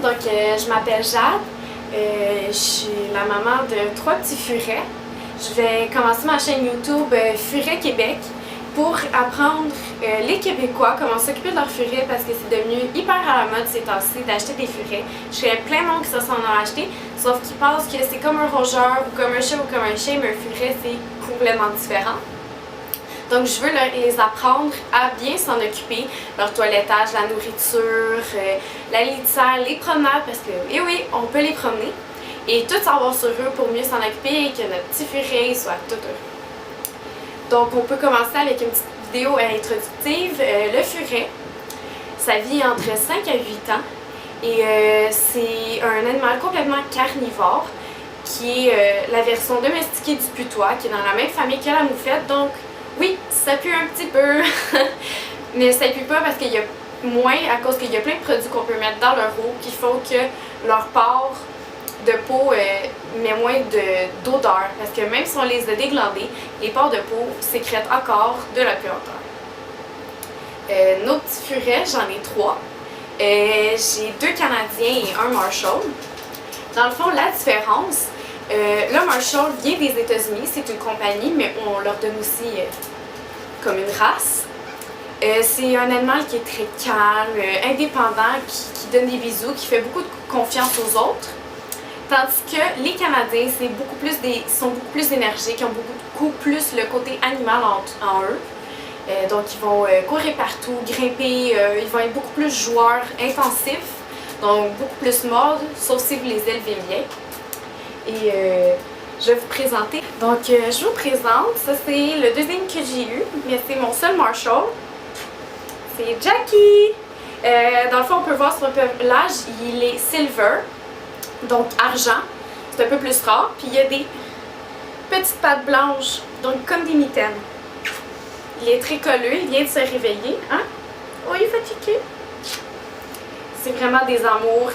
donc je m'appelle Jade, je suis la maman de 3 petits furets. Je vais commencer ma chaîne YouTube Furet Québec pour apprendre les Québécois comment s'occuper de leurs furets parce que c'est devenu hyper à la mode ces temps-ci d'acheter des furets. Je connais plein de monde qui se sont en acheté, sauf qu'ils pensent que c'est comme un rongeur ou comme un chat ou comme un chien, mais un furet c'est complètement différent. Donc je veux les apprendre à bien s'en occuper, leur toilettage, la nourriture, la litière, les promenades, parce que et oui, on peut les promener, et tout savoir sur eux pour mieux s'en occuper et que notre petit furet soit tout heureux. Donc on peut commencer avec une petite vidéo introductive. Le furet, ça vit entre 5 à 8 ans et c'est un animal complètement carnivore qui est la version domestiquée du putois, qui est dans la même famille que la moufette. Donc oui, ça pue un petit peu, mais ça pue pas parce qu'il y a moins, à cause qu'il y a plein de produits qu'on peut mettre dans leur eau qui font que leur port de peau met moins d'odeur. Parce que même si on les a déglandés, les pores de peau sécrètent encore de la puanteur. Nos petits furets, j'en ai 3. J'ai 2 Canadiens et un Marshall. Dans le fond, la différence, le Marshall vient des États-Unis, c'est une compagnie, mais on leur donne aussi comme une race. C'est un animal qui est très calme, indépendant, qui donne des bisous, qui fait beaucoup de confiance aux autres. Tandis que les Canadiens, sont beaucoup plus énergiques, ils ont beaucoup plus le côté animal en eux. Donc ils vont courir partout, grimper, ils vont être beaucoup plus joueurs, intensifs, donc beaucoup plus mordre, sauf si vous les élevez bien. Et je vais vous présenter. Donc je vous présente, ça c'est le deuxième que j'ai eu, mais c'est mon seul Marshall. C'est Jackie! Dans le fond, on peut voir son pelage, il est silver, donc argent, c'est un peu plus rare. Puis il y a des petites pattes blanches, donc comme des mitaines. Il est très colleux, il vient de se réveiller. Hein? Oh, il est fatigué! C'est vraiment des amours,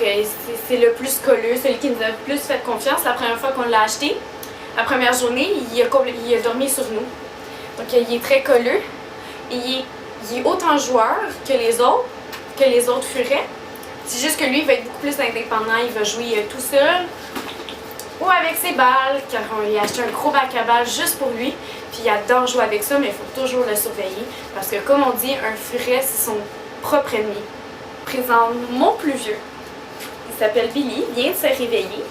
c'est le plus colleux, celui qui nous a le plus fait confiance. La première fois qu'on l'a acheté, la première journée, il a dormi sur nous. Donc il est très colleux, et il est autant joueur que les autres furets. C'est juste que lui, il va être beaucoup plus indépendant, il va jouer tout seul ou avec ses balles, car on lui a acheté un gros bac à balles juste pour lui. Puis il adore jouer avec ça, mais il faut toujours le surveiller, parce que comme on dit, un furet, c'est son propre ennemi. Présente mon plus vieux. Il s'appelle Billy, il vient de se réveiller.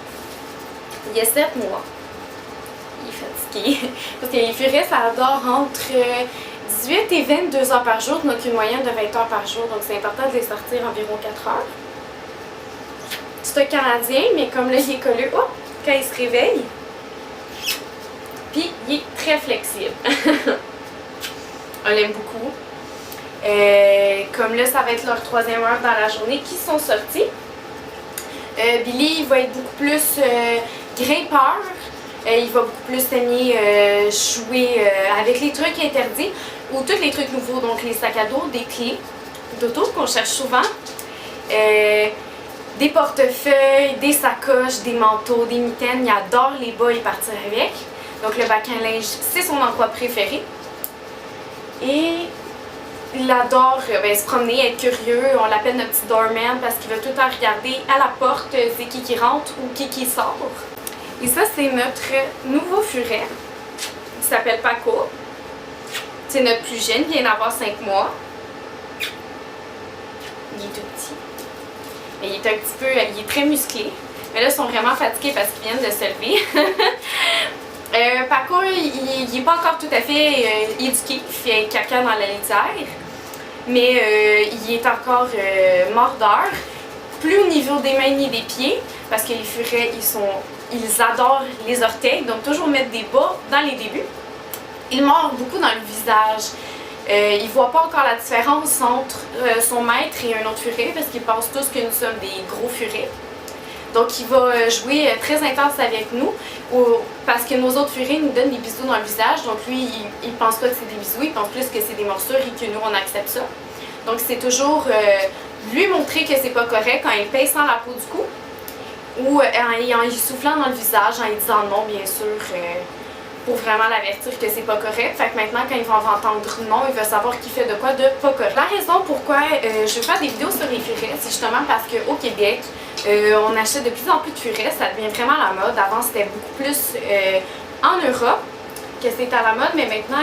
Il a 7 mois. Il est fatigué. Parce que les furets, ça adore entre 18 et 22 heures par jour, donc une moyenne de 20 heures par jour. Donc c'est important de les sortir environ 4 heures. C'est un Canadien, mais comme là, il est collé, oh, quand il se réveille. Puis il est très flexible. On l'aime beaucoup. Comme là, ça va être leur 3e heure dans la journée qui sont sortis. Billy, il va être beaucoup plus grimpeur. Il va beaucoup plus aimer jouer avec les trucs interdits ou tous les trucs nouveaux, donc les sacs à dos, des clés d'auto qu'on cherche souvent, des portefeuilles, des sacoches, des manteaux, des mitaines. Il adore les bas et partir avec. Donc le bac à linge, c'est son endroit préféré. Et il adore se promener, être curieux. On l'appelle notre petit doorman parce qu'il va tout le temps regarder à la porte c'est qui rentre ou qui sort. Et ça, c'est notre nouveau furet. Il s'appelle Paco. C'est notre plus jeune, il vient d'avoir 5 mois. Il est tout petit. Mais il est très musclé. Mais là, ils sont vraiment fatigués parce qu'ils viennent de se lever. Paco, il n'est pas encore tout à fait éduqué, il fait caca dans la litière, mais il est encore mordeur, plus au niveau des mains ni des pieds, parce que les furets, ils adorent les orteils, donc toujours mettre des bas dans les débuts. Il mord beaucoup dans le visage. Il ne voit pas encore la différence entre son maître et un autre furet, parce qu'ils pensent tous que nous sommes des gros furets. Donc il va jouer très intense avec nous parce que nos autres furets nous donnent des bisous dans le visage. Donc lui, il pense pas que c'est des bisous, il pense plus que c'est des morsures et que nous, on accepte ça. Donc c'est toujours lui montrer que c'est pas correct quand il pince dans la peau du cou ou en lui soufflant dans le visage, en lui disant non, bien sûr, pour vraiment l'avertir que c'est pas correct. Fait que maintenant, quand il va entendre non, il va savoir qu'il fait de quoi de pas correct. La raison pourquoi je veux faire des vidéos sur les furets, c'est justement parce qu'au Québec, On achète de plus en plus de furets, ça devient vraiment à la mode. Avant, c'était beaucoup plus en Europe que c'est à la mode, mais maintenant,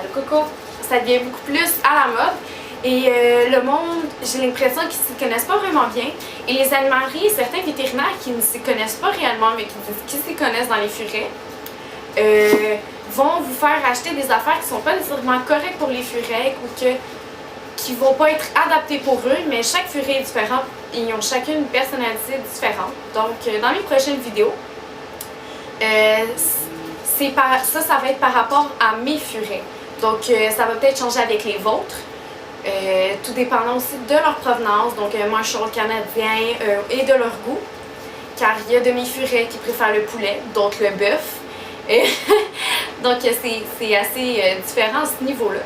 le coco, ça devient beaucoup plus à la mode. Et le monde, j'ai l'impression qu'ils ne s'y connaissent pas vraiment bien. Et les animaleries, certains vétérinaires qui ne s'y connaissent pas réellement, mais qui s'y connaissent dans les furets, vont vous faire acheter des affaires qui ne sont pas nécessairement correctes pour les furets ou qui ne vont pas être adaptées pour eux, mais chaque furet est différent et ils ont chacune une personnalité différente. Donc, dans les prochaines vidéos, ça va être par rapport à mes furets. Donc, ça va peut-être changer avec les vôtres. Tout dépendant aussi de leur provenance, donc Marshall canadien et de leur goût. Car il y a de mes furets qui préfèrent le poulet, d'autres le bœuf. Donc c'est assez différent à ce niveau-là.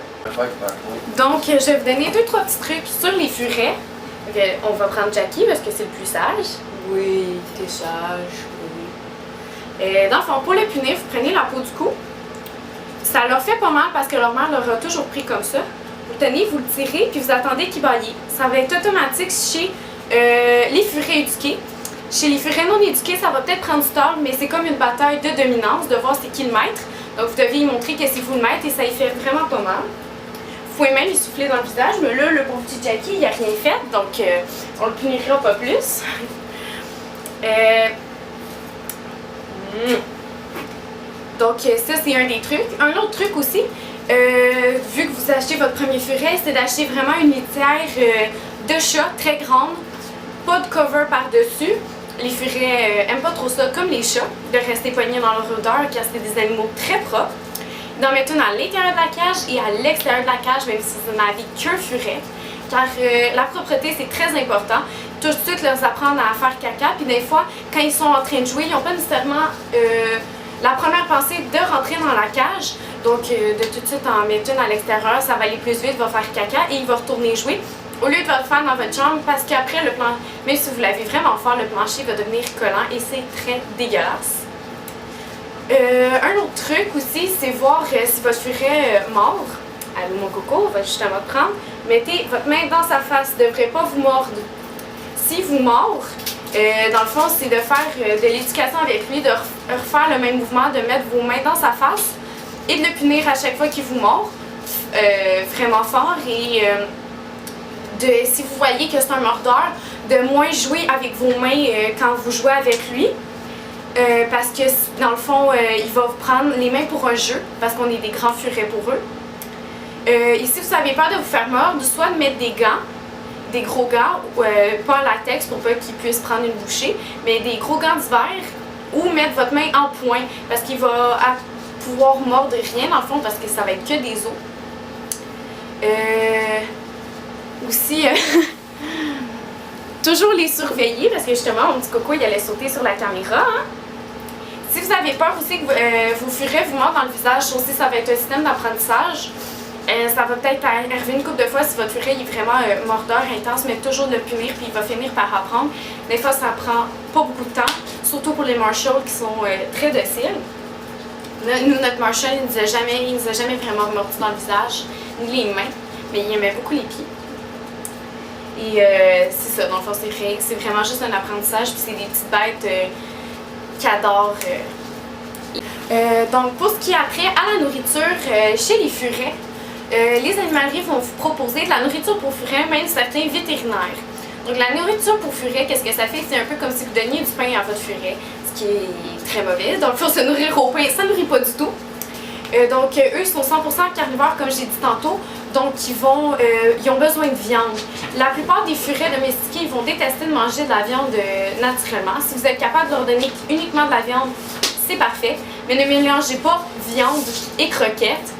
Donc je vais vous donner 2-3 petits trucs sur les furets. On va prendre Jackie parce que c'est le plus sage. Oui, t'es sage, oui. Dans le fond, pour le punir, vous prenez la peau du cou. Ça leur fait pas mal parce que leur mère leur a toujours pris comme ça. Vous le tenez, vous le tirez, puis vous attendez qu'il baille. Ça va être automatique chez les furets éduqués. Chez les furets non éduqués, ça va peut-être prendre du temps, mais c'est comme une bataille de dominance, de voir c'est qui le maître. Donc vous devez y montrer que c'est vous le maître et ça y fait vraiment pas mal. Vous pouvez même lui souffler dans le visage, mais là, le bon petit Jackie, il n'a rien fait, donc on le punira pas plus. Donc ça, c'est un des trucs. Un autre truc aussi, vu que vous achetez votre premier furet, c'est d'acheter vraiment une litière de chat très grande, pas de cover par-dessus. Les furets aiment pas trop ça, comme les chats, de rester poignés dans leur odeur car c'est des animaux très propres. D'en mettre une à l'intérieur de la cage et à l'extérieur de la cage, même si vous n'avez qu'un furet. Car la propreté, c'est très important. Tout de suite, leur apprendre à faire caca, puis des fois, quand ils sont en train de jouer, ils n'ont pas nécessairement la première pensée de rentrer dans la cage. Donc, de tout de suite en mettre une à l'extérieur, ça va aller plus vite, va faire caca et il va retourner jouer. Au lieu de le faire dans votre chambre, parce qu'après, même si vous l'avez vraiment fort, le plancher va devenir collant et c'est très dégueulasse. Un autre truc aussi, c'est voir si votre furet mord. Allô mon coco, on va justement te prendre. Mettez votre main dans sa face, ne devrait pas vous mordre. Si vous mord, dans le fond, c'est de faire de l'éducation avec lui, de refaire le même mouvement, de mettre vos mains dans sa face et de le punir à chaque fois qu'il vous mord vraiment fort et si vous voyez que c'est un mordeur, de moins jouer avec vos mains quand vous jouez avec lui. Parce que dans le fond, il va vous prendre les mains pour un jeu, parce qu'on est des grands furets pour eux. Et si vous avez peur de vous faire mordre, soit de mettre des gants, des gros gants, pas en latex pour pas qu'il puisse prendre une bouchée, mais des gros gants d'hiver, ou mettre votre main en point, parce qu'il va pouvoir mordre rien dans le fond, parce que ça va être que des os. Aussi, toujours les surveiller parce que justement, mon petit coco, il allait sauter sur la caméra. Hein? Si vous avez peur aussi que vos furets vous mordent dans le visage, aussi ça va être un système d'apprentissage. Ça va peut-être arriver une couple de fois si votre furet est vraiment mordeur intense, mais toujours de le punir puis il va finir par apprendre. Des fois, ça prend pas beaucoup de temps, surtout pour les Marshall qui sont très dociles. Nous, notre Marshall, il nous a jamais vraiment mordu dans le visage, ni les mains, mais il aimait beaucoup les pieds. Et c'est ça, dans le fond, c'est vraiment juste un apprentissage, puis c'est des petites bêtes qui adorent. Donc, pour ce qui est après, à la nourriture, chez les furets, les animaleries vont vous proposer de la nourriture pour furets, même certains vétérinaires. Donc, la nourriture pour furets, qu'est-ce que ça fait? C'est un peu comme si vous donniez du pain à votre furet, ce qui est très mauvais. Donc, il faut se nourrir au pain, ça ne nourrit pas du tout. Donc, eux sont 100% carnivores, comme j'ai dit tantôt. Donc, ils ont besoin de viande. La plupart des furets domestiqués, ils vont détester de manger de la viande naturellement. Si vous êtes capable de leur donner uniquement de la viande, c'est parfait. Mais ne mélangez pas viande et croquettes.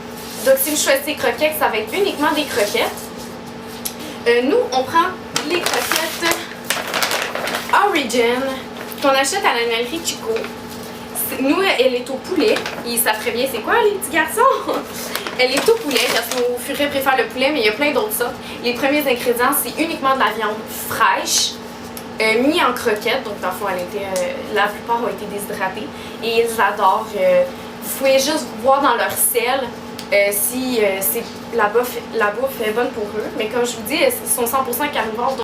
Donc, si vous choisissez croquettes, ça va être uniquement des croquettes. Nous, on prend les croquettes Origin qu'on achète à l'animalerie Chico. Nous, elle est au poulet. Ils savent très bien c'est quoi, les petits garçons? Elle est au poulet, parce que nos furets préfèrent le poulet, mais il y a plein d'autres sortes. Les premiers ingrédients, c'est uniquement de la viande fraîche, mis en croquettes. Donc, dans le fond, la plupart ont été déshydratés. Et ils adorent. Vous pouvez juste voir dans leur sel si la bouffe est bonne pour eux. Mais comme je vous dis, ils sont 100% carnivores.